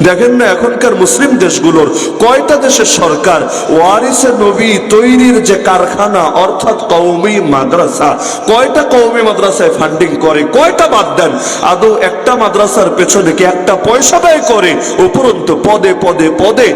দেখেন না এখনকার মুসলিম দেশগুলোর কয়টা দেশের সরকার ওয়ারিসে নবী তৈরির যে কারখানা অর্থাৎ কওমি মাদ্রাসা, কয়টা কওমি মাদ্রাসায় ফান্ডিং করে, কয়টা বাদ দেন, আদৌ একটা মাদ্রাসার পেছনে কি একটা পয়সা ব্যয় করে? উপরন্তু পদে পদে পদে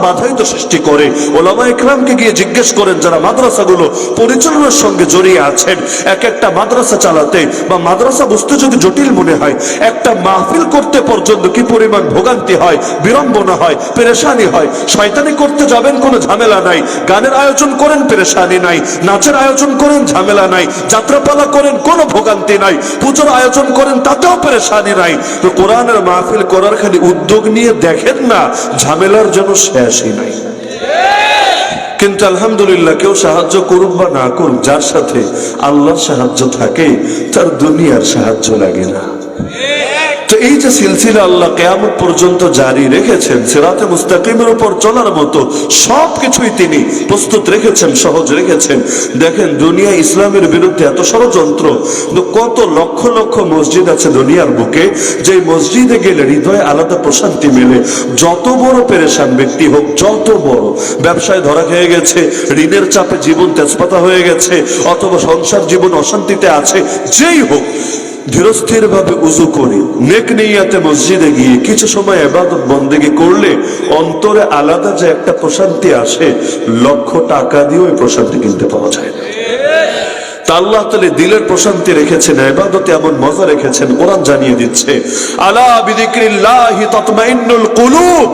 বাধাই তো সৃষ্টি করে। ওলামা ইকরামকে গিয়ে জিজ্ঞেস করেন যারা মাদ্রাসাগুলো পরিচালনার সঙ্গে জড়িয়ে আছেন, এক একটা মাদ্রাসা চালাতে বা মাদ্রাসা বুঝতে যদি জটিল মনে হয়, একটা মাহফিল করতে পর্যন্ত কি পরিমাণ ভোগান্তি হয়, বিড়ম্বনা হয়, পেরেশানি হয়। শয়তানি করতে যাবেন কোনো ঝামেলা নাই, গানের আয়োজন করেন পেরেশানি নাই, নাচের আয়োজন করেন ঝামেলা নাই, যাত্রাপালা করেন কোনো ভোগান্তি নাই, পুজোর আয়োজন করেন তাতেও পেরেশানি নাই। তো কোরআনের মাহফিল করার খালি উদ্যোগ নিয়ে দেখেন না, ঝামেলার জন্য শেষই নাই। কিন্তু আলহামদুলিল্লাহ কেউ সাহায্য করুক বা না করুক, যার সাথে আল্লাহর সাহায্য থাকে তার দুনিয়ার সাহায্য লাগে না। তো এই যে সিলসিলা আল্লাহ কিয়ামত পর্যন্ত জারি রেখেছেন, সিরাতে মুস্তাকিমের উপর চলার মতো সবকিছুই তিনি প্রস্তুত রেখেছেন, সহজ রেখেছেন। দেখেন দুনিয়া ইসলামের বিরুদ্ধে এত ষড়যন্ত্র, কত লক্ষ লক্ষ মসজিদ আছে দুনিয়ার বুকে, যে মসজিদে গেলে হৃদয়ে আলাদা প্রশান্তি মেলে। যত বড় পেরেশান ব্যক্তি হোক, যত বড় ব্যবসায় ধরা খেয়ে গেছে, ঋণের চাপে জীবন তেজপাতা হয়ে গেছে, অথবা সংসার জীবন অশান্তিতে আছে, যেই হোক ধীরস্থির ভাবে উযু করে নেক নিয়তে মসজিদে গিয়ে কিছু সময় ইবাদত বন্দেগী করলে অন্তরে আলাদা যে একটা প্রশান্তি আসে, লক্ষ টাকা দিয়ে ওই প্রশান্তি কিনতে পাওয়া যায় না। আল্লাহ তাআলা দিলের প্রশান্তি রেখেছেন, ইবাদতে এমন মজা রেখেছেন। কোরআন জানিয়ে দিচ্ছে আলা বিযিকরিল্লাহি তাতমাইন্নুল কুলুব,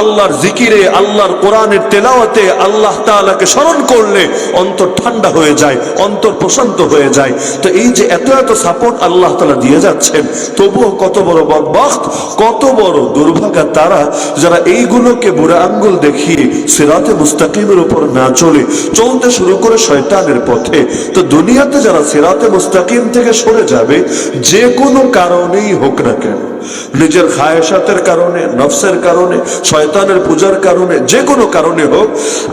আল্লাহর জিকিরে, আল্লাহর কোরআনের তেলাওয়াতে আল্লাহ তাআলাকে স্মরণ করলে অন্তর ঠান্ডা হয়ে যায়, অন্তর প্রশান্ত হয়ে যায়। তো এই যে এত এত সাপোর্ট আল্লাহ তাআলা দিয়ে যাচ্ছেন, তবুও কত বড় বদবখত, কত বড় দুর্ভাগা তারা যারা এইগুলোকে বুড়া আঙ্গুল দেখিয়ে সিরাতে মুস্তাকিমের উপর না চলতে শুরু করে শয়তানের পথে। তো দুনিয়াতে যারা সিরাতে মুস্তাকিম থেকে সরে যাবে, যে কোনো কারণেই হোক না কেন, নিজের খায়েশাতের কারণে, নফসের কারণে, শয়তানের পূজার কারণে, যে কোনো কারণে হোক,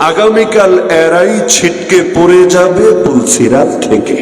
আগামীকাল এরাই ছিটকে পড়ে যাবে পুল সিরাত থেকে।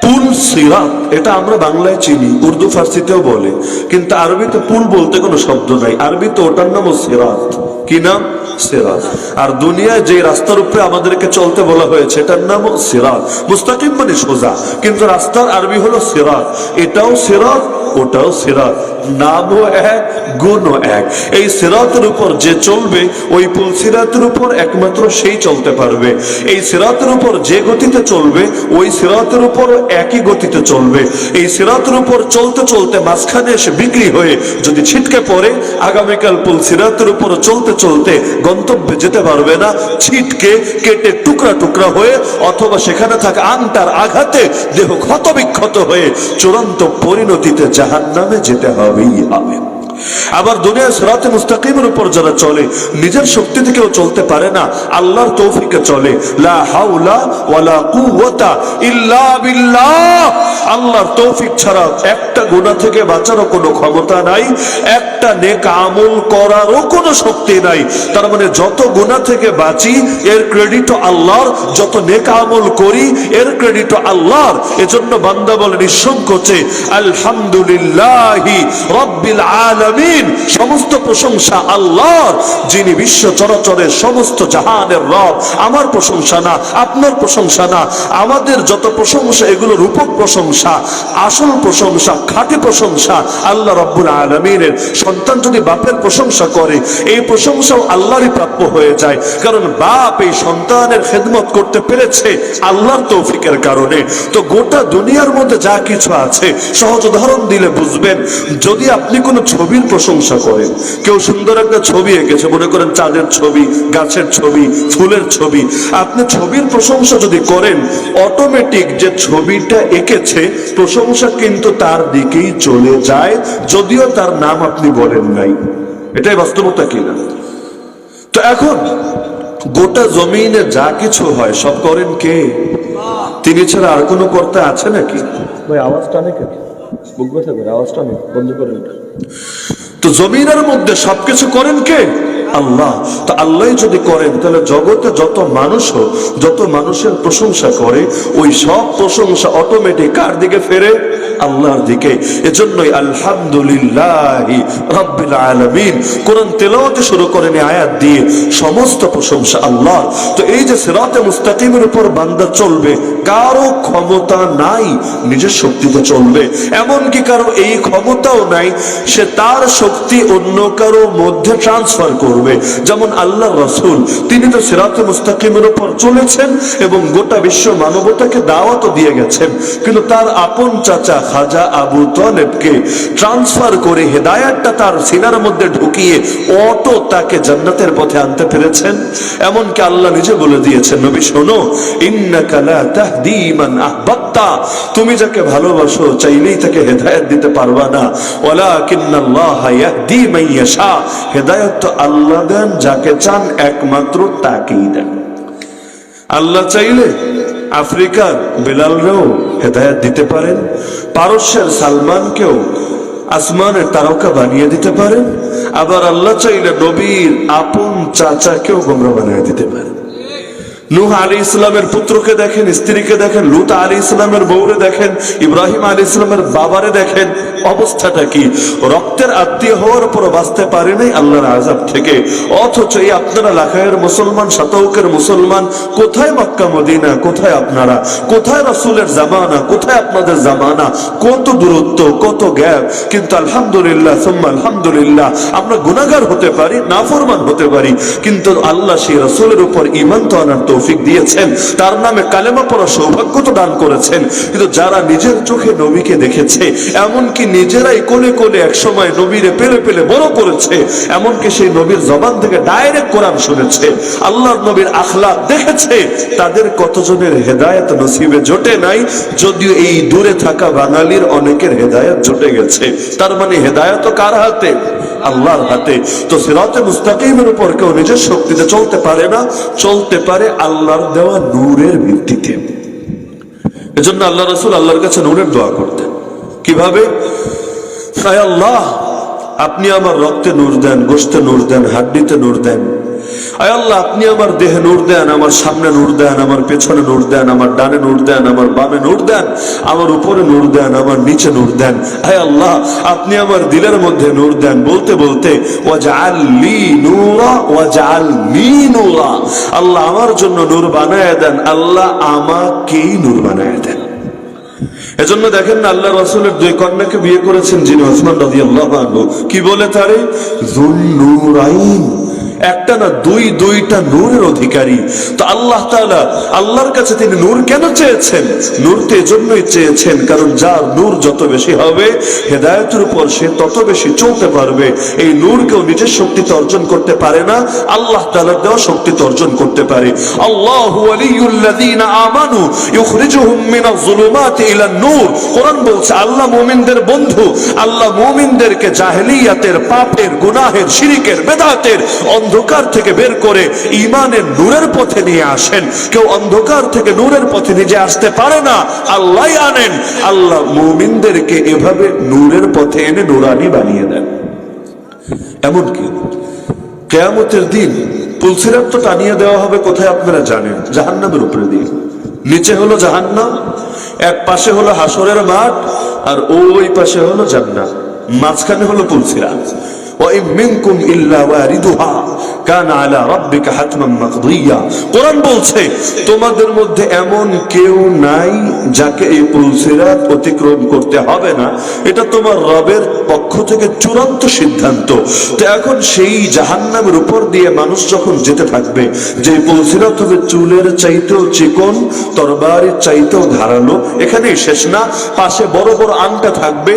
পুল সিরাত এটা আমরা বাংলায় চিনি, উর্দু ফার্সিতেও বলে, কিন্তু আরবিতে পুল বলতে কোনো শব্দ নাই। আরবিতে ওটার নামও সিরাত। কি নাম? সিরাত। আর দুনিয়ায় যে রাস্তার উপরে আমাদেরকে চলতে বলা হয়েছে এটার নামও সিরাত। মুস্তাকিম মানে সোজা, কিন্তু রাস্তার আরবি হলো সিরাত। এটাও সিরাত, ওটাও সিরাত, নামও এক, গুণও এক। এই সিরাতের উপর যে চলবে, ওই পুল সিরাতের উপর একমাত্র সেই চলতে পারবে। এই সিরাতের উপর যে গতিতে চলবে, ওই সিরাতের উপর একই গতিতে চলবে। এই সিরাতের উপর চলতে চলতে মাঝখানে এসে বিক্রি হয়ে যদি ছিটকে পড়ে, আগামীকাল পুল সিরাতের উপর চলতে চলতে গন্তব্যে যেতে পারবে না, ছিটকে কেটে টুকরা টুকরা হয়ে, অথবা সেখানে থাকা আংটার আঘাতে দেহ ক্ষত বিক্ষত হয়ে চূড়ান্ত পরিণতিতে জাহান্নামে যেতে হবেই হবে। আবার দুনিয়া সিরাতে মুস্তাকিমের উপর যারা চলে, নিজের শক্তি থেকেও চলতে পারে না, আল্লাহর তৌফিকে চলে। লা হাওলা ওয়ালা কুওয়াতা ইল্লা বিল্লাহ। আল্লাহর তৌফিক ছাড়া একটা গুনাহ থেকে বাঁচারও কোনো ক্ষমতা নাই, একটা নেক আমল করারও কোনো শক্তি নাই। তার মানে যত গুনাহ থেকে বাঁচি এর ক্রেডিটও আল্লাহর, যত নেক আমল করি এর ক্রেডিটও আল্লাহর। এজন্য বান্দা বলে নিঃসংকোচে আলহামদুলিল্লাহি রাব্বিল আলামিন, সমস্ত প্রশংসা আল্লাহর, যিনি বিশ্ব চরাচরের সমস্ত জাহানের রব। আমার প্রশংসা না, আপনার প্রশংসা না, আমাদের যত প্রশংসা এগুলো রূপক প্রশংসা, আসল প্রশংসা, খাঁটি প্রশংসা আল্লাহ রাব্বুল আলামিনের। সন্তান যদি বাপের প্রশংসা করে, এই প্রশংসাও আল্লাহরই প্রাপ্য হয়ে যায়, কারণ বাপ এই সন্তানের খেদমত করতে পেরেছে আল্লাহর তৌফিকের কারণে। তো গোটা দুনিয়ার মধ্যে যা কিছু আছে, সহজ উদাহরণ দিলে বুঝবেন। যদি আপনি কোনো ছবির প্রশংসা করেন, কেউ সুন্দর একটা ছবি এঁকেছে, মনে করেন চাঁদের ছবি, গাছের ছবি, ফুলের ছবি, আপনি ছবির প্রশংসা যদি করেন, অটোমেটিক যে ছবিটা এঁকেছে প্রশংসা কিন্তু তার দিকেই চলে যায়, যদিও তার নাম আপনি বলেন নাই। এটাই বাস্তবতা কিনা? তো এখন গোটা জমিনে যা কিছু হয় সব করেন কে? তিনি ছাড়া আর কোনো কর্তা আছে নাকি? ভাই আওয়াজটা অনেক, আওয়াজটা অনেক বন্ধ করেন। তো জমিনের মধ্যে সবকিছু করেন কে? আল্লাহ। তো আল্লাহ যদি করেন, তাহলে জগতে যত মানুষও যত মানুষের প্রশংসা করে, ওই সব প্রশংসা অটোমেটিক কার দিকে ফেরে? আল্লাহর দিকে। এজন্যই আলহামদুলিল্লাহি রাব্বিল আলামিন কোরআন তেলাওয়াত শুরু করেন আয়াত দিয়ে, সমস্ত প্রশংসা আল্লাহ। তো এই যে সিরাতে মুস্তাকিমের উপর বান্দা চলবে, কারো ক্ষমতা নাই নিজের শক্তিতে চলবে, এমনকি কারো এই ক্ষমতাও নাই সে তার শক্তি অন্য কারো মধ্যে ট্রান্সফার করবে। যেমন আল্লাহ রাসূল, তিনি তো সিরাতে মুস্তাকিমের উপর চলেছেন এবং গোটা বিশ্ব মানবতাকে দাওয়াতও দিয়ে গেছেন, কিন্তু তার আপন চাচা খাজা আবু তালেবকে ট্রান্সফার করে হেদায়েতটা তার সিনার মধ্যে ঢুকিয়ে অটো তাকে জান্নাতের পথে আনতে পেরেছেন। এমনকি আল্লাহ নিজে বলে দিয়েছেন, নবী শোনো, ইন্নাকা লা তাহদি মান আহবাবতা, তুমি যাকে ভালোবাসো চাইলেই তাকে হেদায়েত দিতে পারবা না, ওয়ালাকিন্নাল্লাহ ইয়াহদি মান ইয়াশা, হেদায়েত তো আল্লাহ দেন যাকে চান, একমাত্র তাকেই দেন। আল্লাহ চাইলে আফ্রিকার বেলালরেও হেদায়েত দিতে পারেন, পারস্যের সালমানকেও আসমানের তারকা বানিয়ে দিতে পারেন, আবার আল্লাহ চাইলে নবীর আপন চাচাকেও গোমরা বানিয়ে দিতে পারেন। নূহ আলাইহিস সালামের পুত্রকে দেখেন, স্ত্রীকে দেখেন, লূত আলাইহিস সালামের বউরে দেখেন, ইব্রাহিম আলাইহিস সালামের বাবারে দেখেন, অবস্থাটা কি? রক্তের আত্মীয় হওয়ার পর বাঁচতে পারে নাই আল্লাহর আযাব থেকে। অথচ এই আপনারা লাখায়ের মুসলমান, শতকের মুসলমান, কোথায় মক্কা মদিনা, কোথায় আপনারা, কোথায় রাসূলের জামানা, কোথায় আপনাদের জামানা, কত দূরত্ব, কত গ্যাপ। কিন্তু আলহামদুলিল্লাহ সুম্মা আলহামদুলিল্লাহ, আমরা গুনাহগার হতে পারি, নাফরমান হতে পারি, কিন্তু আল্লাহ সেই রাসূলের উপর ঈমান তো আনার তৌফিক দিয়েছেন, তার নামে কালেমা পড়ার সৌভাগ্য তো দান করেছেন। কিন্তু যারা নিজের চোখে নবীকে দেখেছে, এমনকি নিজেরাই কোলে কোলে একসময় নবীরে পেলে পেলে বড় করেছে, এমনকি সেই নবীর জবান থেকে ডাইরেক্ট কোরআন শুনেছে, আল্লাহর নবীর আখলাক দেখেছে, তাদের কতজনের হেদায়েত নসিবে জোটে নাই? যদিও এই দূরে থাকা বাঙালির অনেকের হেদায়েত জোটে গেছে। তার মানে হেদায়েত কার হাতে? আল্লাহর হাতে। তো সিরাতে মুস্তাকিমের উপর কেউ নিজের শক্তিতে চলতে পারে না, চলতে পারে আল্লাহর দেওয়া নূরের ভিত্তিতে। এজন্য আল্লাহ রাসূল আল্লাহর কাছে নূরের দোয়া করতেন। কিভাবে? আয় আল্লাহ, আপনি আমার রক্তে নূর দেন, গোশতে নূর দেন, হাড্ডিতে নূর দেন। আয় আল্লাহ, আপনি আমার দেহে নূর দেন, আমার সামনে নূর দেন, আমার পেছনে নূর দেন, আমার ডানে নূর দেন, আমার বামে নূর দেন, আমার উপরে নূর দেন, আমার নিচে নূর দেন। আয় আল্লাহ, আপনি আমার দিলের মধ্যে নূর দেন। বলতে বলতে ওয়াজআল লি নূরা ওয়াজআলনি নূরা, আল্লাহ আমার জন্য নূর বানায় দেন, আল্লাহ আমাকেই নূর বানায় দেন। এজন্য দেখেন না, আল্লাহ রাসূলের দুই কন্যাকে বিয়ে করেছেন যিনি, ওসমান রাদিয়াল্লাহু আনহু, কি বলে তারে? যুন-নূরাইন, একটা না দুইটা নূরের অধিকারী। তো আল্লাহ তাআলা, আল্লাহর কাছে তিনি নূর কেন চেয়েছেন? নূর তো এজন্যই চেয়েছেন কারণ যার নূর যত বেশি হবে হেদায়েতের উপর সে তত বেশি চলতে পারবে। এই নূর কেউ নিজের শক্তিতে অর্জন করতে পারে না, আল্লাহ তাআলার দেওয়া শক্তিতে অর্জন করতে পারে। আল্লাহু ওয়ালিয়ুল্লাযীনা আমানু ইখরিজুহুম মিনাজ যুলুমাতি ইলান নূর। কোরআন বলছে আল্লাহ মুমিনদের বন্ধু, আল্লাহ মুমিনদেরকে জাহেলিয়াতের, পাপের, গুনাহের, শিরকের, বেদাতের অন্ধকার থেকে বের করে ঈমানের নূরের পথে নিয়ে আসেন। কেউ অন্ধকার থেকে নূরের পথে নিজে আসতে পারে না, আল্লাহই আনেন। আল্লাহ মুমিনদেরকে এভাবে নূরের পথে এনে নূরানি বানিয়ে দেন। এমনকি কিয়ামতের দিন পুলসিরাত তো টানিয়ে দেওয়া হবে কোথায় আপনারা জানেন? জাহান্নামের উপরে দিয়ে। নিচে হলো জাহান্নাম, এক পাশে হলো হাসরের মাঠ, আর ওই পাশে হলো জান্নাত, মাঝখানে হলো পুলসিরাত। কোরআন বলছে তোমাদের মধ্যে এমন কেউ নাই যাকে এই পুলসিরাত অতিক্রম করতে হবে না, এটা তোমার রবের পক্ষ থেকে চূড়ান্ত সিদ্ধান্ত। তো এখন সেই জাহান্নামের উপর দিয়ে মানুষ যখন যেতে থাকবে, যে পুলসিরাত হবে চুলের চাইতেও চিকন, তরবারির চাইতেও ধারালো, এখানেই শেষ না, পাশে বড় বড় আংটা থাকবে,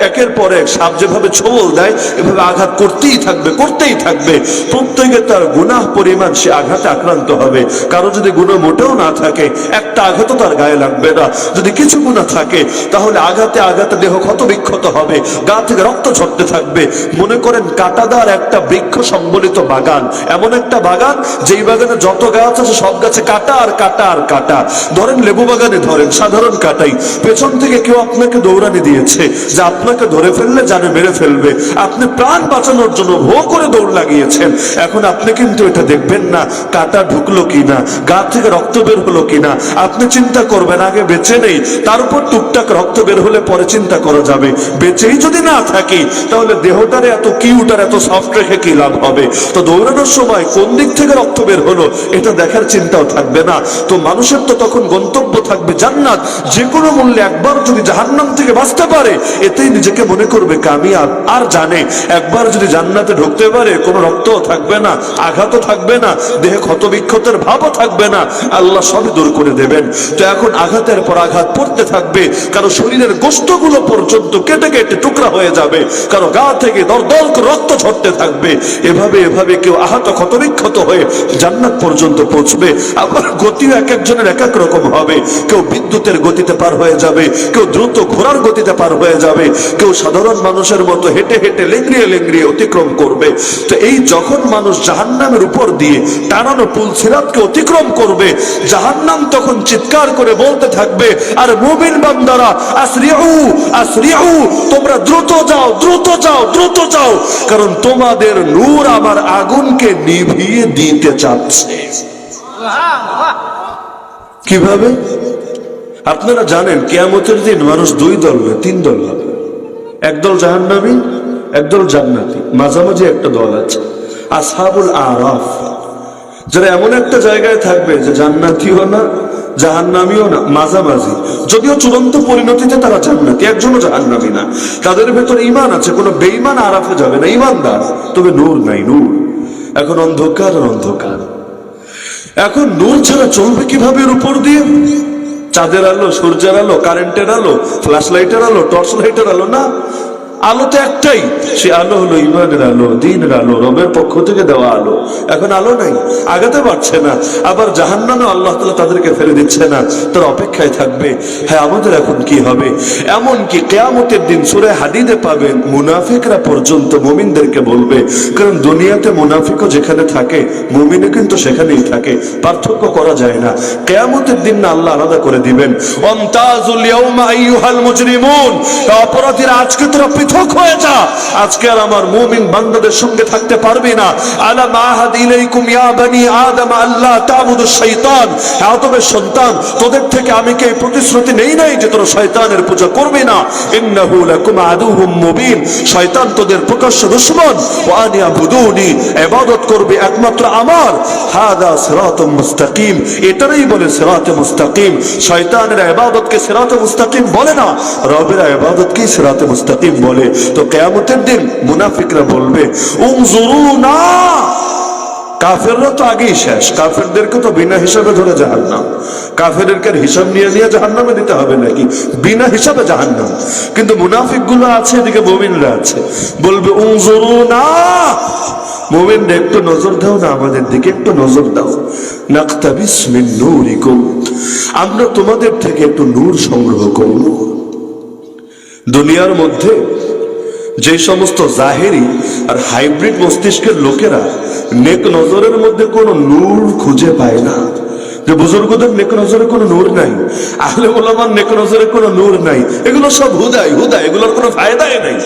একের পর এক সাপ যেভাবে ছোবল দেয় এভাবে আঘাত করতেই থাকবে, করতেই থাকবে। প্রত্যেকে তার গুনাহ পরিমাণ সে আঘাতে আক্রান্ত হবে। কারো যদি গুনাহ মোটেও না থাকে, একটা আঘাতও তার গায়ে লাগবে না। যদি কিছু গুনাহ থাকে তাহলে আঘাতে আঘাতে দেহ ক্ষত বিক্ষত হবে, গা থেকে রক্ত ঝরতে থাকবে। মনে করেন কাঁটাদার একটা বৃক্ষ সম্বলিত বাগান, এমন একটা বাগান যেই বাগানে যত গাছ আছে সব গাছে কাঁটা আর কাঁটা আর কাঁটা। ধরেন লেবু বাগানে ধরেন সাধারণ কাঁটাই, পেছন থেকে কেউ আপনাকে দৌড়ানি দিয়েছে যে আপনাকে ধরে ফেললে জানে মেরে ফেলবে, আপনি প্রাণ বাঁচানোর জন্য ভো করে দৌড় লাগিয়েছেন, এখন আপনি কিন্তু এটা দেখবেন না কাটা ঢুকলো কিনা, গা থেকে রক্ত বের হলো কিনা, আপনি চিন্তা করবেন আগে বেঁচে নেই, তার উপর টুকটাক রক্ত বের হলে পরে চিন্তা করা যাবে। বেঁচেই যদি না থাকি তাহলে দেহটারে এত কিউট আর এত সফট রেখে কি লাভ হবে? তো দৌড়ানোর সময় কোন দিক থেকে রক্ত বের হলো এটা দেখার চিন্তাও থাকবে না। তো মানুষের তো তখন গন্তব্য থাকবে জান্নাত। যে কোনো মূল্যে একবার যদি জাহান্নাম থেকে বাঁচতে পারে এতেই নিজেকে মনে করবে কামিয়াব। আর জানে একবার যদি জান্নাতে ঢুকতে পারে কোনো রক্তও থাকবে না, আঘাতও থাকবে না, দেহে ক্ষতবিক্ষতের ভাবও থাকবে না, আল্লাহ সবই দূর করে দেবেন। তো এখন আঘাতের পর আঘাত পড়তে থাকবে, কারো শরীরের গোশতগুলো পর্যন্ত কেটে কেটে টুকরা হয়ে যাবে, কারো গা থেকে দরদর করে রক্ত ঝরতে থাকবে। এভাবে এভাবে কেউ আহত ক্ষতবিক্ষত হয়ে জান্নাত পর্যন্ত পৌঁছবে। আবার গতিও এক একজনের এক এক রকম হবে। কেউ বিদ্যুতের গতিতে পার হয়ে যাবে, কেউ দ্রুত ঘোড়ার গতিতে পার হয়ে যাবে, কেউ সাধারণ মানুষের মতো হেঁটে হেঁটে লেংড়িয়ে লেংড়িয়ে অতিক্রম করবে। তো এই যখন মানুষ জাহান্নামের উপর দিয়ে টানানো পুল সিরাতকে অতিক্রম করবে, জাহান্নাম তখন চিৎকার করে বলতে থাকবে, আর মুমিন বান্দারা আসরিউ আসরিউ, তোমরা দ্রুত যাও দ্রুত যাও দ্রুত যাও, কারণ তোমাদের নূর আমার আগুনকে নিভিয়ে দিতে চাচ্ছে। কিভাবে? আপনারা জানেন কিয়ামতের দিন মানুষ দুই দল না তিন দল হবে। একদল জাহান্নামী, একদল জান্নাতি, মাঝামাঝি একটা দল আছে আসহাবুল আরাফ, যারা এমন একটা জায়গায় থাকবে যে জান্নাতিও না জাহান্নামীও না, মাঝামাঝি। যদিও চূড়ান্ত পরিণতিতে তারা জান্নাতি, একজনও জাহান্নামী না। তাদের ভেতরে ঈমান আছে, কোনো বেঈমান আরাফে যাবে না, ঈমানদার, তবে নূর নাই, নূর। এখন অন্ধকার আর অন্ধকার। এখন নূর ছাড়া চলবে কিভাবে এর উপর দিয়ে? চাঁদের আলো, সূর্যের আলো, কারেন্টের আলো, ফ্ল্যাশ লাইটের আলো, টর্চ লাইটের আলো না, আলো তো একটাই, সে আলো হলো ইমানের আলো, দ্বীনের আলো, রবের পক্ষ থেকে দেওয়া আলো। এখন আলো নাই, আগাতে পারছে না। আবার জাহান্নামে আল্লাহ তাআলা তাদেরকে ফেলে দিচ্ছে না, তারা অপেক্ষায় থাকবে, হ্যাঁ আমাদের এখন কি হবে? এমন কি কিয়ামতের দিন সূরা হাদিদে পাবেন মুনাফিকরা পর্যন্ত মুমিনদেরকে বলবে, কারণ দুনিয়াতে মুনাফিকও যেখানে থাকে মুমিনও কিন্তু সেখানেই থাকে, পার্থক্য করা যায় না। কিয়ামতের দিন না আল্লাহ আলাদা করে দিবেন, ওয়ামতাজুল ইয়াউমা আইয়ুহাল মুজরিমুন, অপরাধীরা আজকে তোরা পৃথক হয়ে যা, আজকে আর আমার মুমিন বান্দাদের সঙ্গে থাকতে পারবি না। আলাম আহাদ ইলাইকুম ইয়া বনি আদম আল্লাহ তা'বুদুশ শাইতান, আদমের সন্তান তোদের থেকে আমি কি এই প্রতিশ্রুতি নেই নাই যে তোরা শয়তানের পূজা করবি না? ইন্নাহু লাকুম আদুউম মুবিন, শয়তান তোদের প্রকাশ্য দুশমন। ওয়া আনি আবুদুনি, ইবাদত করবে একমাত্র আমার। হাদা সিরাতুম মুস্তাকিম, এটারই বলে সিরাতে মুস্তাকিম। শয়তানের ইবাদতকে সিরাতে মুস্তাকিম বলে না, রবের ইবাদতকে সিরাতে মুস্তাকিম বলে। তো কিয়ামতের দিন মুনাফিকরা বলবে উনজুরুনা, কাফেররা তো আগেই শেষ, কাফেরদেরকে তো বিনা হিসাবে ধরে জাহান্নাম। কাফেরদেরকে হিসাব নিয়ে নিয়ে জাহান্নামে দিতে হবে নাকি? বিনা হিসাবে জাহান্নাম। কিন্তু মুনাফিকগুলো আছে, এদিকে মুমিনরা আছে, বলবে উনজুরুনা, মুমিনরা একটু নজর দাও না আমাদের দিকে, একটু নজর দাও। নাকতাবিস মিন নূরিকুম, আমরা তোমাদের থেকে একটু নূর সংগ্রহ করব। দুনিয়ার মধ্যে যে সমস্ত জাহেরি আর হাইব্রিড মস্তিষ্কের লোকেরা নেক নজরের মধ্যে কোনো নূর খুঁজে পায় না, যে বুজুর্গদের নেক নজরে কোনো নূর নাই, আহলে ওলামার নেক নজরে কোনো নূর নাই, এগুলো সব হুদাই হুদাই, এগুলোর কোনো ফায়দাই নাই।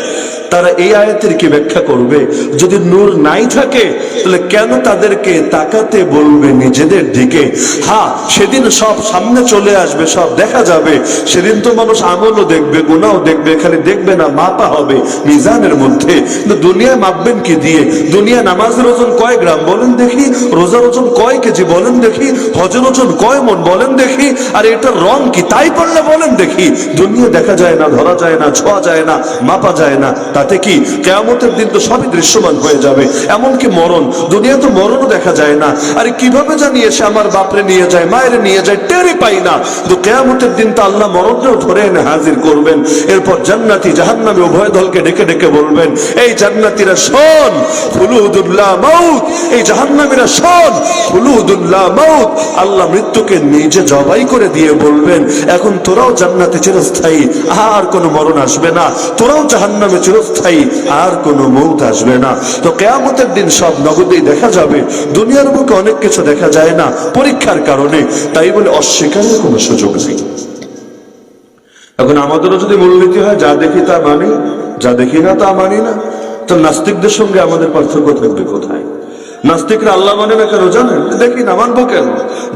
তারা এই আয়াতের কি ব্যাখ্যা করবে? যদি নূর নাই থাকে তাহলে কেন তাদেরকে তাকাতে বলবে নিজেদের দিকে? হ্যাঁ, সেদিন সব সামনে চলে আসবে, সব দেখা যাবে। সেদিন তো মানুষ আমলও দেখবে, গুনাহও দেখবে, খালি দেখবে না, মাপা হবে মিজানের মধ্যে। কিন্তু দুনিয়ায় মাপবেন কি দিয়ে? দুনিয়া নামাজের ওজন কয় গ্রাম বলেন দেখি, রোজার ওজন কয় কেজি বলেন দেখি, হজের ওজন কয় মন বলেন দেখি, আর এটার রং কি তাই পারলে বলেন দেখি। দুনিয়া দেখা যায় না, ধরা যায় না, ছোঁয়া যায় না, মাপা যায় না। তাতে কি কিয়ামতের দিন তো সবই দৃশ্যমান হয়ে যাবে। এমনকি মরণ, দুনিয়া তো মরণও দেখা যায় না। আরে কিভাবে জানি এসে আমার বাপরে নিয়ে যায়, মায়ের নিয়ে যায়, টেরই পাই না। তো কিয়ামতের দিন তো আল্লাহ মরণকেও ধরে এনে হাজির করবেন। এরপর জান্নাতি জাহান্নামী উভয় দলকে ডেকে ডেকে বলবেন, এই জান্নাতীরা শোন, খুলুদুল্লাহ মাউত, এই জাহান্নামীরা শোন, খুলুদুল্লাহ মাউত। আল্লাহ মৃত্যুকে নিজে জবাই করে দিয়ে বলবেন, এখন তোরাও জান্নাতে চিরস্থায়ী, আর কোনো মরণ আসবে না, তোরাও জাহান্নামে চিরস্থায়ী, আর কোনো মৌত আসবে না। তো কিয়ামতের দিন সব নগদেই দেখা যাবে। দুনিয়ার বুকে অনেক কিছু দেখা যায় না পরীক্ষার কারণে, তাই বলে অস্বীকারের কোনো সুযোগ নেই। এখন আমাদেরও যদি মূলনীতি হয় যা দেখি তা মানি, যা দেখি না তা মানি না, তো নাস্তিকদের সঙ্গে আমাদের পার্থক্য থাকবে কোথায়? নাস্তিকরা আল্লাহ মানে না কেন জানেন? দেখি না, মানবো কেন?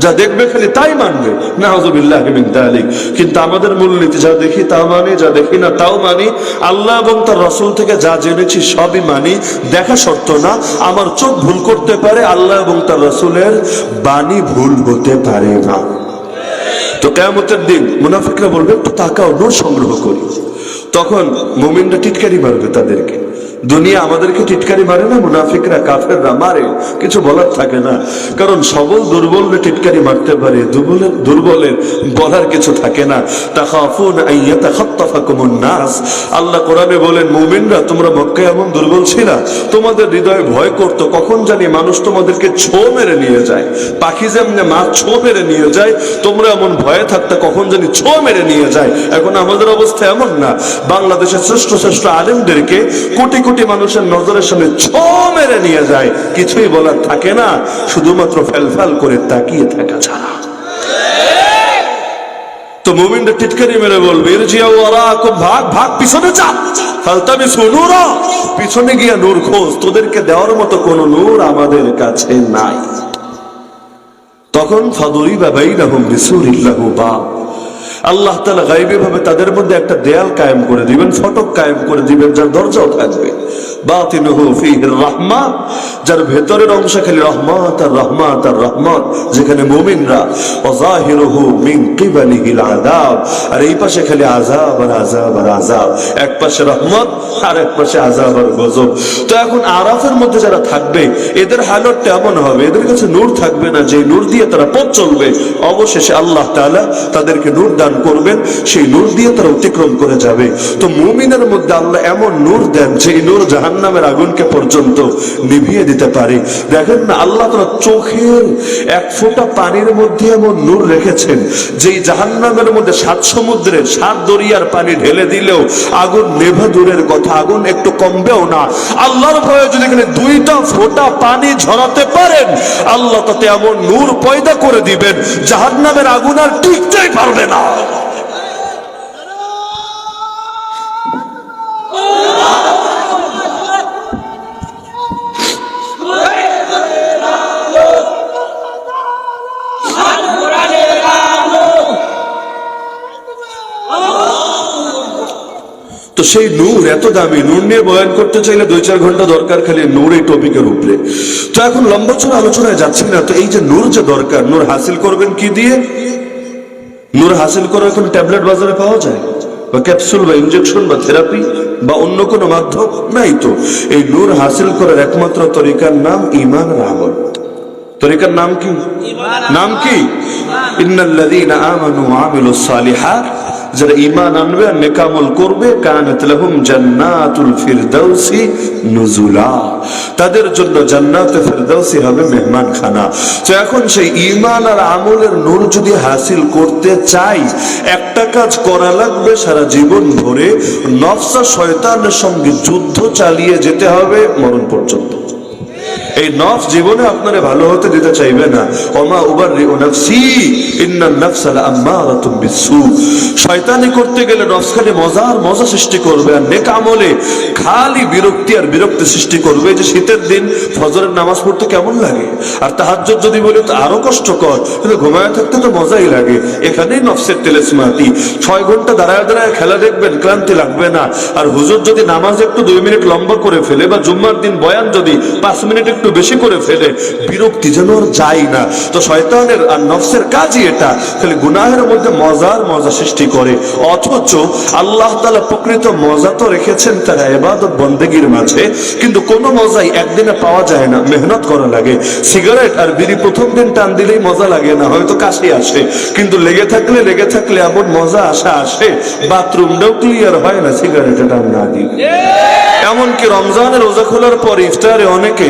যা দেখবে খালি তাই মানবে, নাউযুবিল্লাহি মিন যালিক। কিন্তু আমাদের মূলনীতি যা দেখি তা মানি, যা দেখি না তাও মানি। আল্লাহ এবং তার রাসূল থেকে যা জেনেছি সবই মানি। দেখা শর্ত না, আমার চোখ ভুল করতে পারে, আল্লাহ এবং তার রাসূলের বাণী ভুল হতে পারে না। তো কিয়ামতের দিন মুনাফিকরা বলবে একটু তাকাও, নূর সংগ্রহ করি। তখন মুমিনরা টিটকারি মারবে তাদেরকে। দুনিয়া আমাদেরকে টিটকারি মারে না, মুনাফিকরা কাফেররা মারে, কিছু বলার থাকে না। কারণ সবল দুর্বলরে টিটকারি মারতে পারে, দুর্বলের বলার কিছু থাকে না। তাখাফুনা আইয়াতাখাত্তাফাকুমুন নাস, আল্লাহ কোরআনে বলেন মুমিনরা তোমরা মক্কায় এমন দুর্বল ছিলা, তোমাদের হৃদয়ে ভয় করতো কখন জানি মানুষ তোমাদেরকে ছো মেরে নিয়ে যায়। পাখি যেমনে মাছ ছো মেরে নিয়ে যায়, তোমরা এমন ভয়ে থাকতে কখন জানি ছো মেরে নিয়ে যায়। এখন আমাদের অবস্থা এমন না, বাংলাদেশের শ্রেষ্ঠ শ্রেষ্ঠ আলেমদেরকে কোটি কোটি মানুষের নজরের সামনে ছো মেরে নিয়ে যায়, কিছুই বলার থাকে না, শুধুমাত্র ফেলফাল করে তাকিয়ে থাকা ছাড়া। তো মুমিনরা টিটকারি মেরে বলবে ইরজিউ ওয়ারাকুম, ভাগ ভাগ, পিছনে যা, ফালতামিসু নূরা, পিছনে গিয়া নূর খোঁজ, তোদেরকে দেওয়ার মতো কোন নূর আমাদের কাছে নাই। তখন ফাদুরিবা বাইনাহুম বিসুরিন লাহু বাব, আল্লাহ তাআলা গায়বী ভাবে তাদের মধ্যে একটা দেয়াল কায়েম করে দিবেন, ফটক কায়েম করে দিবেন, যার দরজাও থাকবে। বাতিনুহু ফীহির রাহমা, যার ভেতরের অংশ খালি রহমত আর রহমত আর রহমত, যেখানে মুমিনরা। ওয়া যাহিরুহু মিন কিবালিহিল আযাব, আর এই পাশে খালি আযাব আর আযাব আর আযাব, এক পাশে রহমত আর এক পাশে আযাব আর গজব। তো এখন আরাফের মধ্যে যারা থাকবে এদের হালতটা এমন হবে, এদের কাছে নূর থাকবে না, যে নূর দিয়ে তারা পথ চলবে। অবশেষে আল্লাহ তাআলা তাদেরকে নূর দান করবেন, সেই নূর দিয়ে তারা অতিক্রম করে যাবে। তো মুমিনের মধ্যে আল্লাহ এমন নূর দেন, যে নূর জাহান্নামের আগুনকে পর্যন্ত নিভিয়ে দিতে পারে। দেখেন না, আল্লাহ তাআলা চোখের এক ফোঁটা পানির মধ্যে এমন নূর রেখেছেন, যেই জাহান্নামের মধ্যে 7 সমুদ্রের 7 দরিয়ার পানি ঢেলে দিলেও আগুন নেভা দূরের কথা, আগুন একটু কমবেও না। আল্লাহর ভয়ে যদি এখানে 2টা ফোঁটা পানি ঝরাতে পারেন, আল্লাহ তাতে এমন নূর পয়দা করে দিবেন, জাহান্নামের আগুন আর টিকতেই পারবে না। তো সেই নূর এত দামি, নূর নিয়ে বয়ান করতে চাইলে 2-4 ঘন্টা দরকার খালি নূর এই টপিকের উপরে। তো এখন লম্বা চড়া আলোচনায় যাচ্ছি না। তো এই যে নূর যে দরকার, নূর হাসিল করবেন কি দিয়ে? নূর হাসিল করার এখন ট্যাবলেট বাজারে পাওয়া যায়, বা ক্যাপসুল বা ইনজেকশন বা থেরাপি বা অন্য কোনো মাধ্যম নাই। তো এই নূর হাসিল করার একমাত্র তরিকার নাম ঈমান আর আমল। তরিকার নাম কি? নাম কি? ইন্নাল্লাযীনা আমানু ওয়া আমিলুস সালিহাত, যারা ঈমান আনবে আর নেক আমল করবে, কানাত লাহুম জান্নাতুল ফিরদাউসি নুজুলা, তাদের জন্য জান্নাতে ফিরদাউসি হবে মেহমানখানা। তো এখন সেই ঈমান আর আমলের নূর যদি হাসিল করতে চাই, একটা কাজ করা লাগবে, সারা জীবন ধরে নফস আর শয়তানের সঙ্গে যুদ্ধ চালিয়ে যেতে হবে মরণ পর্যন্ত। এই নফস জীবনে আপনারে ভালো হতে দিতে চাইবে না। ওমা উবাররিউ নাফসি ইন্নান নাফসা লাআম্মারাতুম বিসসু, শয়তানি করতে গেলে নফস খালি মজার মজা সৃষ্টি করবে, আর নেক আমলে খালি বিরক্তি আর বিরক্তি সৃষ্টি করবে। যে শীতের দিন ফজরের নামাজ পড়তে কেমন লাগে, আর তাহাজ্জুদ যদি বলি তো আরো কষ্টকর, কিন্তু ঘুমায় থাকতে তো মজাই লাগে। এখানেই নফসের তেলেসমাতি। 6 ঘন্টা দাঁড়ায় দাঁড়ায় খেলা দেখবেন, ক্লান্তি লাগবে না। আর হুজুর যদি নামাজ একটু 2 মিনিট লম্বা করে ফেলে, বা জুম্মার দিন বয়ান যদি 5 মিনিট একটু বেশি করে ফেলে, বিরক্তি যেন আর যায় না। তো শয়তানের আর নফসের কাজই এটা, খালি গুনাহের মধ্যে মজার মজা সৃষ্টি করে। অথচ আল্লাহ তাআলা প্রকৃত মজা তো রেখেছেন তার ইবাদত বন্দেগীর মাঝে, কিন্তু কোনো মজাই একদিনে পাওয়া যায় না, মেহনত করা লাগে। সিগারেট আর বিড়ি প্রথম দিন টান দিলেই মজা লাগে না, হয়তো কাশি আসে, কিন্তু লেগে থাকলে এমন মজা আসে, বাথরুমটাও ক্লিয়ার হয় না সিগারেটে টান না দিলে। এমনকি রমজানের রোজা খোলার পর ইফতারে অনেকে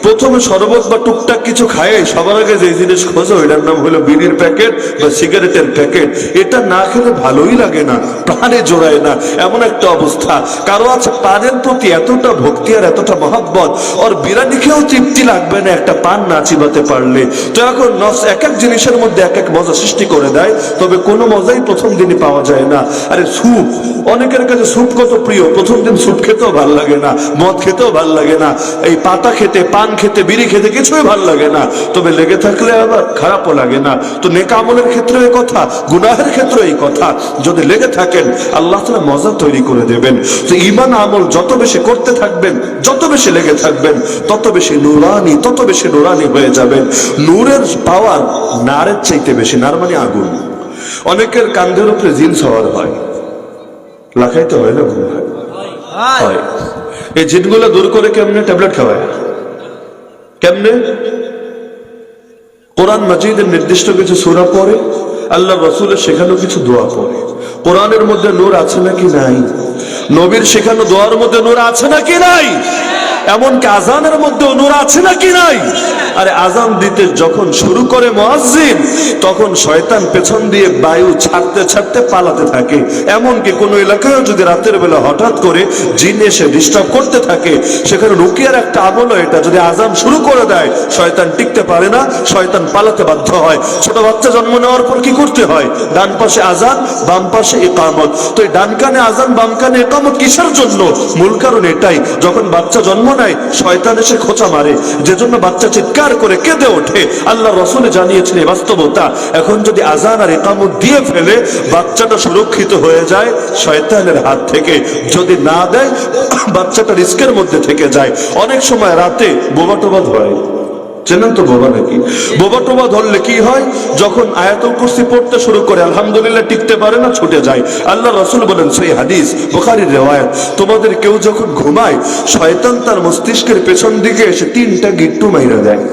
প্রথমে শরবত বা টুকটাক কিছু খায়, সবার আগে যে জিনিস খোঁজে ওইটার নাম হলো বিড়ির প্যাকেট বা সিগারেটের প্যাকেট। এটা না খেলে ভালোই লাগে না, প্রাণে জোড়ায় না, এমন একটা অবস্থা। কারো আছে পানের প্রতি এতটা ভক্তি আর এতটা মহব্বত, ওর বিরিয়ানি খেয়েও তৃপ্তি লাগবে না একটা পান না চিবাতে পারলে। তো এখন নফস এক এক জিনিসের মধ্যে এক এক মজা সৃষ্টি করে দেয়, তবে কোনো মজাই প্রথম দিনই পাওয়া যায় না। আরে স্যুপ, অনেকের কাছে স্যুপ কত প্রিয়, প্রথম দিন স্যুপ খেতেও ভাল লাগে না, মদ খেতেও ভাল লাগে না, এই পাতা খেতে, পান খেতে, বিড়ি খেতে কিছুই ভাল লাগে না, তবে লেগে থাকলে আবার খারাপও লাগে না। তো নেক আমলের ক্ষেত্রে এই কথা, গুনাহের ক্ষেত্রে এই কথা, যদি লেগে থাকেন আল্লাহ তাআলা মজা তৈরি করে দেবেন। তো ঈমান আমল যত বেশি করতে থাকবেন, যত বেশি লেগে থাকবেন, তত বেশি নুরানি, তত বেশি নুরানি হয়ে যাবেন। নূরের পাওয়ার নারের চাইতে বেশি। নার মানে আগুন। অনেকের কান্ধের উপরে জিন সওয়ার হয়, লাখাইতে হয় না, হয়। এই জিনগুলো দূর করে কেমনে? ট্যাবলেট খাওয়ায়। কেমনে? কোরআন মাজিদের নির্দিষ্ট কিছু সূরা পড়ে, আল্লাহ রাসূলের শেখানো কিছু দোয়া পড়ে। কোরআনের মধ্যে নূর আছে নাকি নাই? নবীর শেখানো দোয়ার মধ্যে নূর আছে নাকি নাই? এমনকি আজানের মধ্যে নূর আছে নাকি নাই? আরে আজান দিতে যখন শুরু করে মুয়াজ্জিন, তখন শয়তান পেছন দিয়ে বায়ু ছাড়তে ছাড়তে পালাতে থাকে। এমনকি কোন এলাকায় যদি রাতের বেলা হঠাৎ করে জিন এসে ডিস্টার্ব করতে থাকে, সেখানে রুকিয়ার একটা আমল, এটা যদি আজান শুরু করে দেয় শয়তান টিকতে পারে না, শয়তান পালাতে বাধ্য হয়। ছোট বাচ্চা জন্ম নেওয়ার পর কি করতে হয়? ডান পাশে আজান, বাম পাশে ইকামত। তো এই ডান কানে আজান, বাম কানে ইকামত কিসের জন্য? মূল কারণ এটাই, যখন বাচ্চা জন্ম নেয় শয়তান এসে খোঁচা মারে, যেজন্য বাচ্চা চিৎকার করে কেঁদে ওঠে। আল্লাহ রাসূল জানিয়েছেন এই বাস্তবতা। এখন যদি আজান আর ইকামত দিয়ে ফেলে, বাচ্চাটা সুরক্ষিত হয়ে যায় শয়তানের হাত থেকে। যদি না দেয়, বাচ্চাটা রিস্কের মধ্যে থেকে যায়। অনেক সময় রাতে বোবা টোবা ধরে, চেনেন তো বোবা নাকি? বোবা টোবা ধরলে কি হয়? যখন আয়াতুল কুরসি পড়তে শুরু করে আলহামদুলিল্লাহ টিকতে পারে না, ছুটে যায়। আল্লাহ রাসূল বলেন, সেই হাদিস বুখারীর রিওয়ায়াত, তোমাদের কেউ যখন ঘুমায়, শয়তান তার মস্তিষ্কের পেছন দিকে এসে 3টা গিট্টু মাইরা দেয়।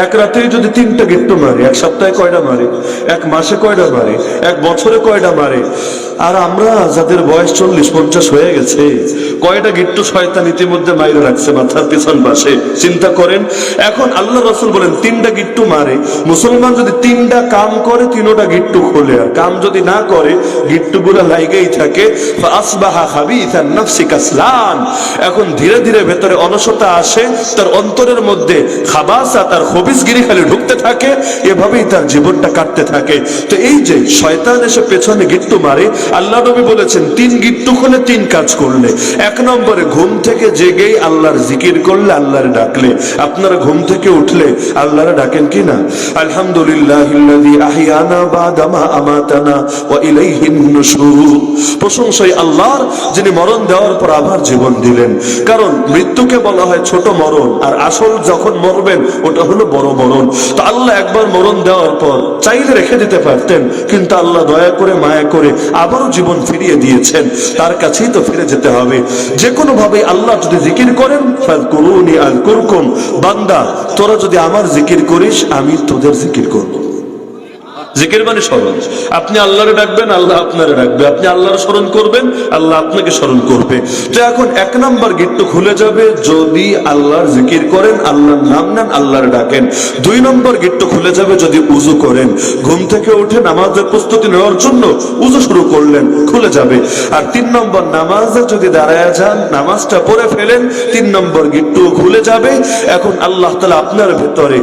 এক রাতে যদি 3টা গিট্টু মারে, এক সপ্তাহে কয়টা মারে? এক মাসে কয়টা মারে? এক বছরে কয়টা মারে? আর আমরা যাদের বয়স 40-50 হয়ে গেছে, কয়টা গিট্টু শয়তান ইতিমধ্যে মাইরে রাখছে মাথার পিছন পাশে, চিন্তা করেন। এখন আল্লাহ রাসূল বলেন 3টা গিট্টু মারে। মুসলমান যদি 3টা কাম করে, 3টা গিট্টু খোলে, আর কাম যদি না করে গিট্টুগুলো লাইগেই থাকে। ফাসবাহা খাবিসান নাফসি কাসলান। এখন ধীরে ধীরে ভেতরে অলসতা আসে, তার অন্তরের মধ্যে খাবাসা, তার খবিসগিরি খালি ঢুকতে থাকে, এভাবেই তার জীবনটা কাটতে থাকে। তো এই যে শয়তান এসে পেছনে গিট্টু মারে, আল্লাহ নবী বলেছেন 3 গিট্টু খুলে 3 কাজ করলে। 1 নম্বরে ঘুম থেকে জেগেই আল্লাহর জিকির করলে, আল্লাহর ডাকলে। আপনারা ঘুম থেকে উঠলে আল্লাহর ডাকেন কি না? আলহামদুলিল্লাহিল্লাযী আহইয়ানা বাদা মা আমাতানা ওয়া ইলাইহিন নুশুর। প্রশংসাই আল্লাহর, যিনি মরণ দেওয়ার পর আবার জীবন দিলেন। কারণ মৃত্যুকে বলা হয় ছোট মরণ, আর আসল যখন মরবেন ওটা হলো বড় মরণ। তো আল্লাহ একবার মরণ দেওয়ার পর চাইলে রেখে দিতে পারতেন, কিন্তু আল্লাহ দয়া করে মায়া করে আবারও জীবন ফিরিয়ে দিয়েছেন। তার কাছেই তো ফিরে যেতে হবে। যে কোনো ভাবে আল্লাহ যদি জিকির করেন, ফাযকুরুনি আযকুরকুম, বান্দা তোরা যদি আমার জিকির করিস, আমি তোদের জিকির করব। জিকির মানে স্মরণ। আপনি আল্লাহরে ডাকবেন, আল্লাহ আপনারে ডাকবে। আপনি আল্লাহর স্মরণ করবেন, আল্লাহ আপনাকে স্মরণ করবে। তো এখন 1 নম্বর গিট্টু খুলে যাবে যদি আল্লাহর জিকির করেন, আল্লাহর নাম নেন, আল্লাহর ডাকেন। 2 নম্বর গিট্টু খুলে যাবে যদি উযু করেন। ঘুম থেকে উঠে নামাজের প্রস্তুতি নেওয়ার জন্য উযু শুরু করলেন, খুলে যাবে। আর 3 নম্বর নামাজে যদি দাঁড়ায় যান, নামাজটা পড়ে ফেলেন, 3 নম্বর গিট্টু খুলে যাবে। এখন আল্লাহ তাআলা আপনার ভেতরে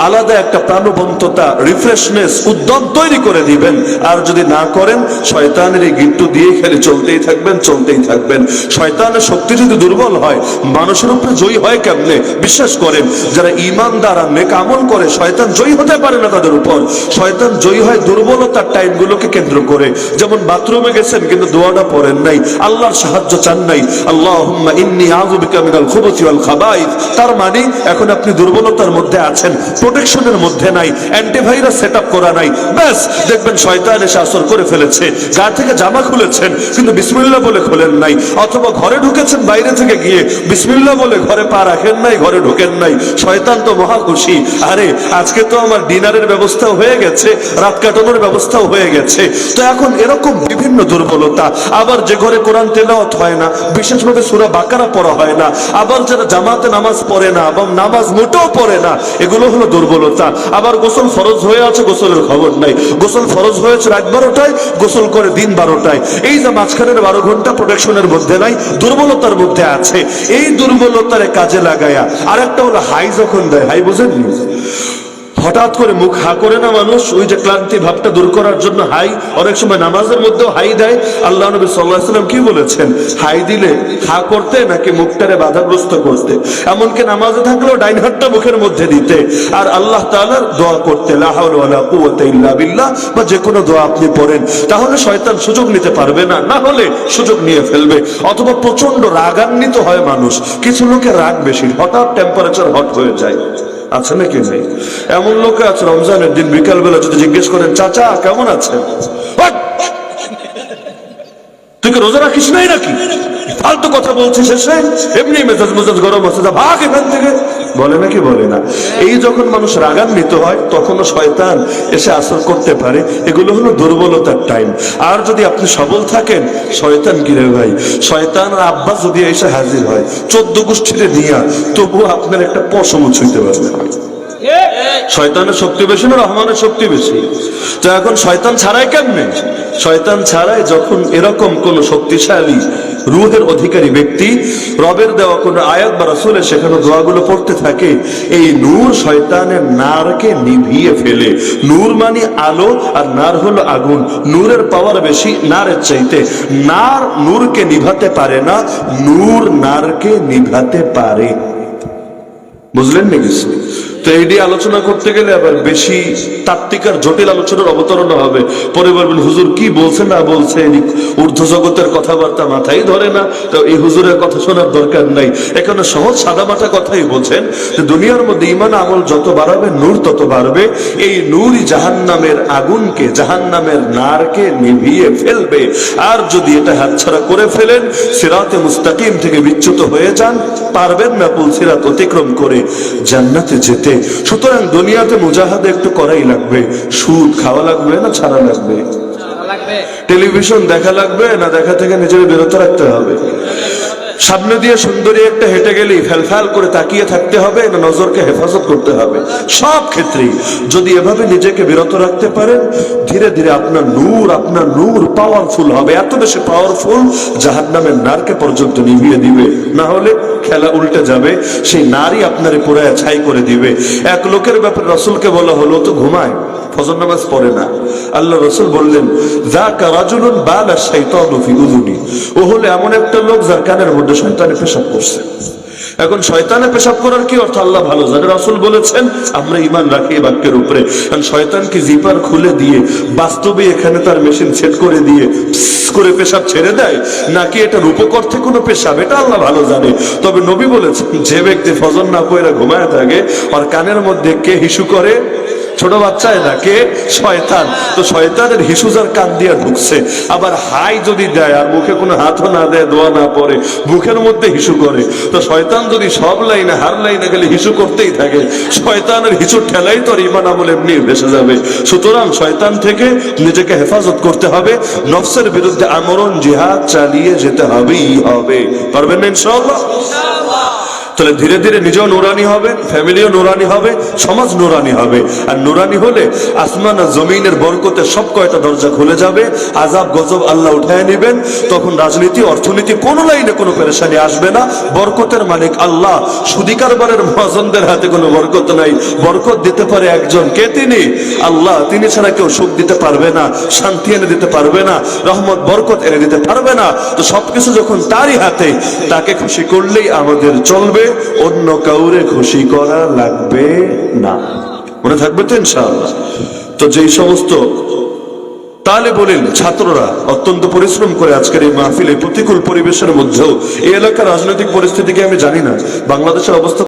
আলাদা একটা প্রাণবন্ততা, রিফ্রেশনেস, উদ্যম তৈরি করে দিবেন। আর যদি না করেন, শয়তানের এই গিট্টু দিয়ে খেলে চলতেই থাকবেন, চলতেই থাকবেন। শয়তানের শক্তি যদি দুর্বল হয়, মানুষের উপরে জয়ী হয় কেমনে? বিশ্বাস করেন, যারা ঈমানদার আর নেক আমল করে, শয়তান জয়ী হতে পারে না তাদের উপর। শয়তান জয়ী হয় দুর্বলতার টাইমগুলোকে কেন্দ্র করে। যেমন বাথরুমে গেছেন কিন্তু দোয়াটা পড়েন নাই, আল্লাহর সাহায্য চান নাই, আল্লাহুম্মা ইন্নী আউযু বিকা মিনাল খুবুসি ওয়াল খাবাইস। তার মানে এখন আপনি দুর্বলতার মধ্যে আছেন, প্রোটেকশনের মধ্যে নাই, অ্যান্টিভাইরাস সেটআপ করা নাই, ব্যাস দেখবেন শয়তান এসে আসর করে ফেলেছে। গা থেকে জামা খুলেছেন কিন্তু বিসমিল্লাহ বলে খোলেন নাই, অথবা ঘরে ঢুকেছেন বাইরে থেকে গিয়ে বিসমিল্লাহ বলে ঘরে পা রাখেন নাই, ঘরে ঢোকেন নাই। শয়তান তো মহা খুশি, আরে আজকে তো আমার ডিনারের ব্যবস্থা হয়ে গেছে, রাত কাটানোর ব্যবস্থাও হয়ে গেছে। তো এখন এরকম বিভিন্ন দুর্বলতা, আবার যে ঘরে কোরআন তেলাওয়াত হয় না, বিশেষভাবে সূরা বাকারা পড়া হয় না, আবার যারা জামাতে নামাজ পড়ে না এবং নামাজ মোটেও পড়ে না, এগুলো হলো দুর্বলতা। আবার গোসল ফরজ হয়ে আছে, গোসলের খবর নাই, গোসল ফরজ হয়েছে রাত 12টায়, গোসল করে দিন 12টায়। এই যে মাঝখানের 12 ঘন্টা প্রোটেকশনের মধ্যে নাই, দুর্বলতার মধ্যে আছে। এই দুর্বলতার কাজে লাগায়া আরেকটা হলো হাই যখন দেয়, হাই বোঝেননি? হঠাৎ করে মুখ হা করে না মানুষ, ওই যে ক্লান্তি ভাবটা দূর করার জন্য হাই, অনেক সময় নামাজের মধ্যেও হাই দেয়। আল্লাহ নবী সাল্লাল্লাহু আলাইহি ওয়াসাল্লাম কি বলেছেন? হাই দিলে হা করতে নাকি মুখটারে বাধাগ্রস্ত করতে, এমনকি নামাজে থাকলেও ডাইন হাতটা মুখের মধ্যে দিতে আর আল্লাহ তাআলার দোয়া করতে, লা হাওলা ওয়ালা কুওয়াতা ইল্লা বিল্লাহ, বা যে কোনো দোয়া আপনি পড়েন, তাহলে শয়তান সুযোগ নিতে পারবে না, না হলে সুযোগ নিয়ে ফেলবে। অথবা প্রচন্ড রাগান্বিত হয় মানুষ, কিছু লোকের রাগ বেশি, হঠাৎ টেম্পারেচার হট হয়ে যায়, আছে নাকি নেই? এমন লোক আছে রমজানের দিন বিকালবেলা যদি জিজ্ঞেস করেন চাচা কেমন আছেন, তুই কি রোজা রাখিস নাই নাকি, ফালতু কথা বলছিস, এসে এমনি মেজাজ মেজাজ গরম আছে, যা ভাগ এখান থেকে, বলে নাকি বলে না? এই যখন মানুষ রাগান্বিত হয় তখনও শয়তান এসে আসর করতে পারে। এগুলো হলো দুর্বলতার টাইম। আর যদি আপনি সবল থাকেন, শয়তান কি রে ভাই, শয়তান আর আব্বা যদি এসে হাজির হয় 14 গোষ্ঠীতে নিয়া, তবুও আপনার একটা পশম ছুঁইতে পারবে না। শয়তানের শক্তি বেশি না রহমানের শক্তি বেশি? তো এখন শয়তান ছাড়াই কেমনে? শয়তান ছাড়াই যখন এরকম কোন শক্তিশালী রূহের অধিকারী ব্যক্তি রবের দেওয়া কোন আয়াত বা রাসূলের সেখানে দোয়াগুলো পড়তে থাকে, এই নূর শয়তানের নারকে নিভিয়ে ফেলে। নূর মানে আলো আর নার হলো আগুন, নূরের পাওয়ার বেশি নারের চাইতে। নার নূরকে নিভাতে পারে না, নূর নারকে নিভাতে পারে। বুঝলেন নাকি? তো এই দিয়ে আলোচনা করতে গেলে আবার বেশি তাত্ত্বিক আর জটিল আলোচনার অবতরণ হবে। পরে বলবেন হুজুর কি বলছে না বলছে, ঊর্ধ্ব জগতের কথাবার্তা মাথায় ধরে না, তো এই হুজুরের কথা শোনার দরকার নাই। এখানে সহজ সাদামাটা কথাই বলছেন যে দুনিয়ার মধ্যে ঈমান আমল যত বাড়াবে নূর তত বাড়বে। এই নূরই জাহান্নামের আগুনকে, জাহান্নামের নারকে নিভিয়ে ফেলবে। আর যদি এটা হাতছাড়া করে ফেলেন, সিরাতে মুস্তাকিম থেকে বিচ্যুত হয়ে যান, পারবেন না পুল সিরাত অতিক্রম করে জান্নাতে যেতে। সুতরাং দুনিয়াতে মুজাহাদা একটু করাই লাগবে। সুদ খাওয়া লাগবে না ছাড়া লাগবে? টেলিভিশন দেখা লাগবে না দেখা থেকে নিজের বিরত রাখতে হবে? সামনে দিয়ে সুন্দরী একটা হেঁটে গেলেই ফ্যালফ্যাল করে তাকিয়ে থাকতে হবে না নজরকে হেফাজত করতে হবে? সব ক্ষেত্রেই যদি এভাবে নিজেকে বিরত রাখতে পারেন, ধীরে ধীরে আপনার নূর পাওয়ারফুল হবে, এত বেশি পাওয়ারফুল জাহান্নামের নারকে পর্যন্ত নিভিয়ে দিবে। না হলে খেলা উল্টে যাবে, সেই নারী আপনারে পুরায়া ছাই করে দিবে। এক লোকের ব্যাপারে রাসূলকে বলা হলো, তো ঘুমায়, ফজর নামাজ পড়ে না। আল্লাহ রাসূল বললেন, যাকা রাজুলুন বালা শাইতানু ফি উযুনি, ও হলো এমন একটা লোক যার কানের মধ্যে শয়তানে পেশাব করছে। এখন শয়তানে পেশাব করার কি অর্থ আল্লাহ ভালো জানে। রাসূল বলেছেন আমরা ঈমান রাখি এই বাক্যের উপরে। কারণ শয়তানকে জিপার খুলে দিয়ে বাস্তবে এখানে তার মেশিন সেট করে দিয়ে করে পেশাব ছেড়ে দেয়, নাকি এটা রূপকর্থে কোনো পেশাব, এটা আল্লাহ ভালো জানে। তবে নবী বলেছেন যে ব্যক্তি ফজর না পড়ে ঘুমায় থাকে আর কানের মধ্যে কে হিসু করে, ছোট বাচ্চায় না, কে? শয়তান। তো শয়তানের হিসু যার কান দিয়ে ঢুকছে, আবার হাই যদি দেয় আর মুখে কোনো হাতও না দেয়, দোয়া না পড়ে, মুখের মধ্যে হিসু করে, তো শয়তান যদি সব লাইনে হার লাইনে গেলে হিসু করতেই থাকে, শয়তানের হিসুর ঠেলাই তো ঈমান আমল এমনি ভেসে যাবে। সুতরাং শয়তান থেকে নিজেকে হেফাজত করতে হবে, নফসের বিরুদ্ধে আমরণ জিহাদ চালিয়ে যেতে হবেই হবে। পারবেন না ইনশাআল্লাহ? তাহলে ধীরে ধীরে নিজেও নুরানি হবে, ফ্যামিলিও নুরানি হবে, সমাজ নুরানি হবে। আর নুরানি হলে আসমান আর জমিনের বরকতে সব কয়টা দরজা খুলে যাবে, আযাব গজব আল্লাহ উঠায় নেবেন। তখন রাজনীতি অর্থনীতি কোনো লাইনে কোনো পেরেশানি আসবে না। বরকতের মালিক আল্লাহ। সুদী কারবারের মহাজনদের হাতে কোনো বরকত নাই। বরকত দিতে পারে একজন, কে? তিনি আল্লাহ। তিনি ছাড়া কেউ সুখ দিতে পারবে না, শান্তি এনে দিতে পারবে না, রহমত বরকত এনে দিতে পারবে না। তো সবকিছু যখন তারই হাতে, তাকে খুশি করলেই আমাদের চলবে, অন্য কাউরে খুশি করা লাগবে না। মনে থাকবে তো ইনশাআল্লাহ? তো যেই সমস্ত তালেবুল ইলম ছাত্ররা অত্যন্ত পরিশ্রম করে আজকের এই মাহফিলে প্রতিকূল পরিবেশের মধ্যেও এই এলাকার রাজনৈতিক পরিস্থিতিকে আমি জানি না, বাংলাদেশের অবস্থা